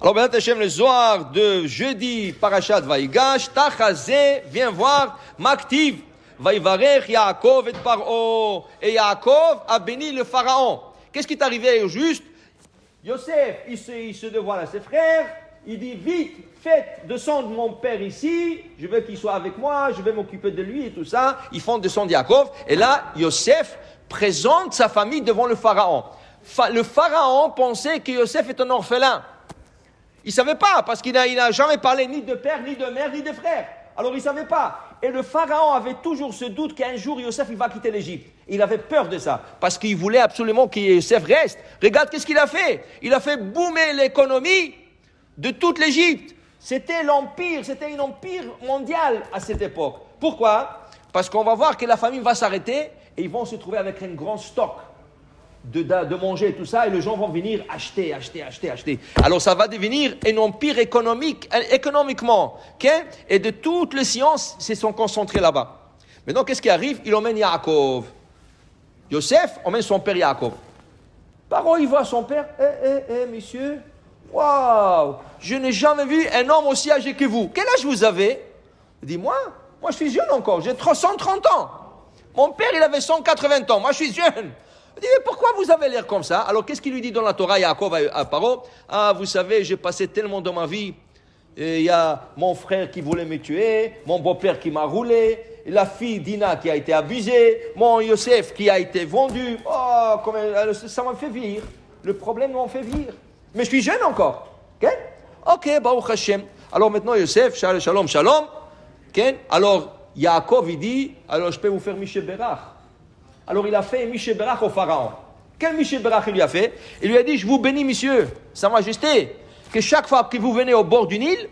Alors, Béat Hashem, le Zohar de jeudi, Parashat Vaïgash, Tachazé, viens voir, Maktiv, Vaïvarech, Yaakov et Paro. Et Yaakov a béni le pharaon. Qu'est-ce qui est arrivé au juste? Yosef, il se dévoile à ses frères, il dit, vite, faites descendre mon père ici, je veux qu'il soit avec moi, je vais m'occuper de lui et tout ça. Ils font descendre Yaakov, et là, Yosef présente sa famille devant le pharaon. Le pharaon pensait que Yosef est un orphelin. Il ne savait pas, parce qu'il n'a jamais parlé ni de père, ni de mère, ni de frère. Alors il ne savait pas. Et le pharaon avait toujours ce doute qu'un jour Yosef il va quitter l'Égypte. Il avait peur de ça, parce qu'il voulait absolument que Yosef reste. Regarde qu'est-ce qu'il a fait. Il a fait boomer l'économie de toute l'Égypte. C'était l'empire, c'était un empire mondial à cette époque. Pourquoi? Parce qu'on va voir que la famine va s'arrêter et ils vont se trouver avec un grand stock de manger et tout ça, et les gens vont venir acheter. Alors ça va devenir un empire économiquement, okay? Et de toutes les sciences se sont concentrées là-bas. Maintenant, qu'est-ce qui arrive? Il emmène Yaakov. Yosef emmène son père Yaakov. Paro, il voit son père. Monsieur, waouh, je n'ai jamais vu un homme aussi âgé que vous. Quel âge vous avez? Il dit, moi je suis jeune encore, j'ai 130 ans. Mon père, il avait 180 ans, moi je suis jeune. Il dit, mais pourquoi vous avez l'air comme ça? Alors, qu'est-ce qu'il lui dit dans la Torah, Yaakov à Paro? Ah, vous savez, j'ai passé tellement dans ma vie. Il y a mon frère qui voulait me tuer, mon beau-père qui m'a roulé, la fille Dina qui a été abusée, mon Yosef qui a été vendu. Oh, ça m'a fait vieillir. Le problème m'a fait vieillir. Mais je suis jeune encore. Ok, Baruch Hashem. Alors maintenant, Yosef, shalom. Alors, Yaakov, il dit, alors je peux vous faire Mishe Berach. Alors il a fait Mishe Berach au pharaon. Quel Mishe Berach il lui a fait? Il lui a dit, je vous bénis, monsieur, sa majesté, que chaque fois que vous venez au bord du Nil,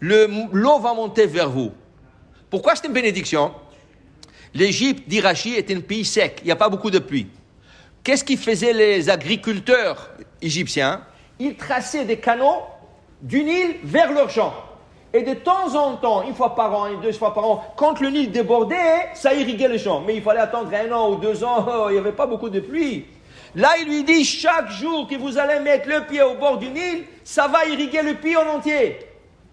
l'eau va monter vers vous. Pourquoi c'est une bénédiction? L'Égypte, dit Rashi, est un pays sec, il n'y a pas beaucoup de pluie. Qu'est-ce qu'ils faisaient les agriculteurs égyptiens? Ils traçaient des canaux du Nil vers leurs champs. Et de temps en temps, une fois par an, 2 fois par an, quand le Nil débordait, ça irriguait les champs. Mais il fallait attendre 1 an ou 2 ans, il n'y avait pas beaucoup de pluie. Là, il lui dit, chaque jour que vous allez mettre le pied au bord du Nil, ça va irriguer le pays en entier.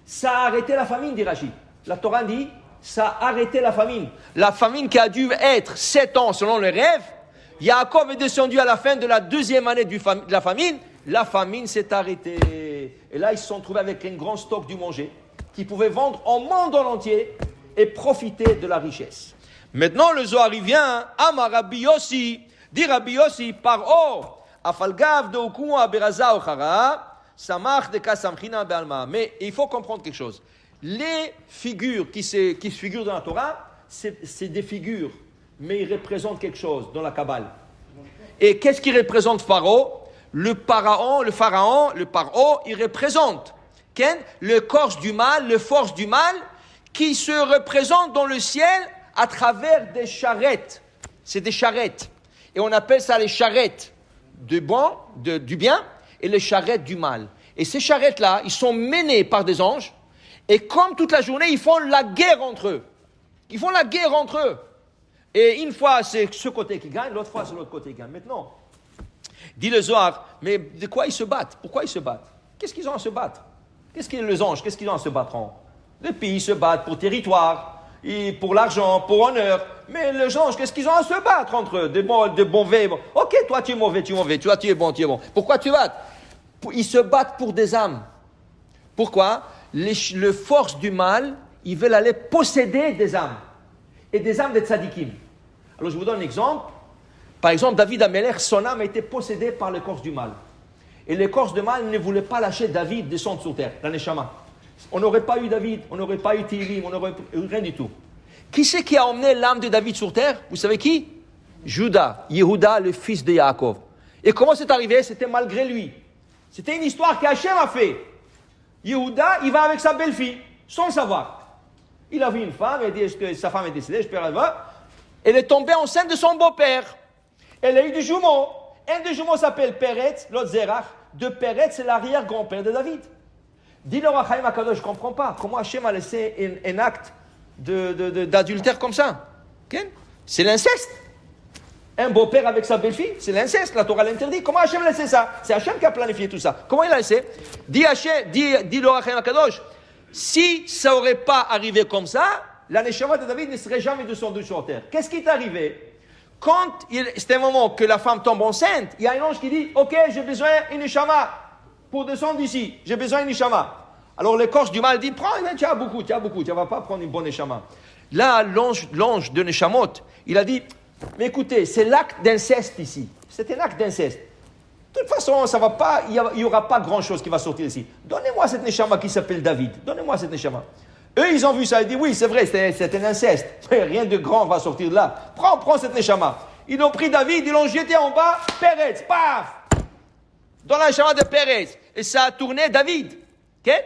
Ça a arrêté la famine, dit Rachid. La Torah dit, ça a arrêté la famine. La famine qui a dû être 7 ans selon le rêve, Yaakov est descendu à la fin de la 2e année de la famine s'est arrêtée. Et là, ils se sont trouvés avec un grand stock du manger, qui pouvaient vendre au monde en entier et profiter de la richesse. Maintenant, le Zohar vient, Amar Rabbi Yossi, dit Rabbi Yossi, Paro, Afalgav de Okuma Beraza Ochara, Samach de Kasamchina Bealma. Mais il faut comprendre quelque chose. Les figures qui se figurent dans la Torah, c'est des figures, mais ils représentent quelque chose dans la Kabbale. Et qu'est-ce qui représente Pharaon? Le Paro, il représente le corps du mal, le force du mal, qui se représente dans le ciel à travers des charrettes. C'est des charrettes. Et on appelle ça les charrettes du bien et les charrettes du mal. Et ces charrettes-là, ils sont menées par des anges. Et comme toute la journée, ils font la guerre entre eux. Et une fois, c'est ce côté qui gagne, l'autre fois, c'est l'autre côté qui gagne. Maintenant, dit le Zohar, mais de quoi ils se battent? Pourquoi ils se battent? Qu'est-ce qu'ils ont à se battre? Qu'est-ce qu'ils ont à se battre? Les pays se battent pour territoire, et pour l'argent, pour honneur. Mais les anges, qu'est-ce qu'ils ont à se battre entre eux? De bons vêtements. Ok, toi tu es mauvais. Toi tu es bon. Pourquoi tu battes? Ils se battent pour des âmes. Pourquoi? Les forces du mal, ils veulent aller posséder des âmes. Et des âmes des tzadikim. Alors je vous donne un exemple. Par exemple, David Amelech, son âme a été possédée par l'écorce du mal. Et l'écorce du mal ne voulait pas lâcher David descendre sur terre, dans les Neshama. On n'aurait pas eu David, on n'aurait pas eu Télim, on n'aurait eu rien du tout. Qui c'est qui a emmené l'âme de David sur terre? Vous savez qui? Juda, Yehuda, le fils de Yaakov. Et comment c'est arrivé? C'était malgré lui. C'était une histoire qu'Hachem a fait. Yehuda, il va avec sa belle-fille, sans savoir. Il a vu une femme, il dit, est-ce que sa femme est décédée? Je peux la voir. Elle est tombée enceinte de son beau-père. Elle a eu des jumeaux. Un des jumeaux s'appelle Peretz, l'autre Zerach. De Peretz, c'est l'arrière-grand-père de David. Dis le Rachaim Akadosh, je ne comprends pas. Comment Hachem a laissé un acte d'adultère comme ça? Okay? C'est l'inceste. Un beau-père avec sa belle-fille, c'est l'inceste, la Torah l'interdit. Comment Hachem laissait ça? C'est Hachem qui a planifié tout ça. Comment il a laissé? Dit l'Or HaChaim HaKadosh, si ça n'aurait pas arrivé comme ça, la Neshama de David ne serait jamais descendue sur terre. Qu'est-ce qui est arrivé? Quand c'était un moment que la femme tombe enceinte, il y a un ange qui dit, ok, j'ai besoin d'une Neshama pour descendre ici. J'ai besoin d'une Neshama. Alors l'écorce du mal dit, prends, tu as beaucoup, tu ne vas pas prendre une bonne Neshama. Là, l'ange de Neshamot, il a dit, mais écoutez, c'est l'acte d'inceste ici. C'est un acte d'inceste. De toute façon, ça va pas, il n'y aura pas grand-chose qui va sortir ici. Donnez-moi cette Neshama qui s'appelle David. Donnez-moi cette Neshama. Eux, ils ont vu ça. Ils disent, oui, c'est vrai, c'est un inceste. Rien de grand va sortir de là. Prends cette Neshama. Ils ont pris David, ils l'ont jeté en bas. Pérez, paf! Dans la Neshama de Pérez. Et ça a tourné David. Okay?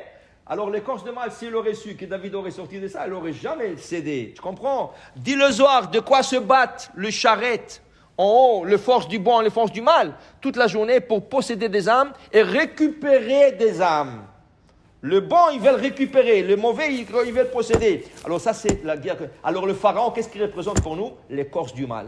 Alors l'écorce de mal, s'il aurait su que David aurait sorti de ça, il n'aurait jamais cédé. Tu comprends? Dis le Zohar, de quoi se battent le charrette en haut, les forces du bon et les forces du mal, toute la journée pour posséder des âmes et récupérer des âmes. Le bon, ils veulent récupérer, le mauvais, ils veulent posséder. Alors ça, c'est la guerre. Alors le pharaon, qu'est-ce qu'il représente pour nous? L'écorce du mal.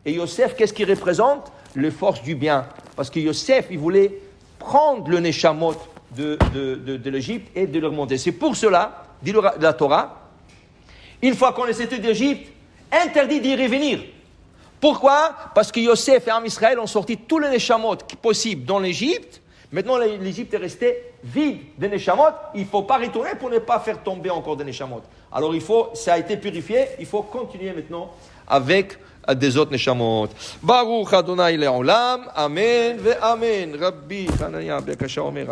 Et Yosef, qu'est-ce qu'il représente? Les forces du bien. Parce que Yosef, il voulait prendre le Neshamot de l'Égypte et de le remonter. C'est pour cela, dit la Torah, une fois qu'on est sorti d'Égypte, interdit d'y revenir. Pourquoi? Parce que Yosef et Am Israël ont sorti tous les Neshamot possibles dans l'Égypte. Maintenant, l'Égypte est restée vide de Neshamot. Il ne faut pas retourner pour ne pas faire tomber encore des Neshamot. Alors, ça a été purifié. Il faut continuer maintenant avec des autres Neshamot. Baruch Adonai Le'olam. Amen ve Amen. Rabbi Hanania Bekasha Omer.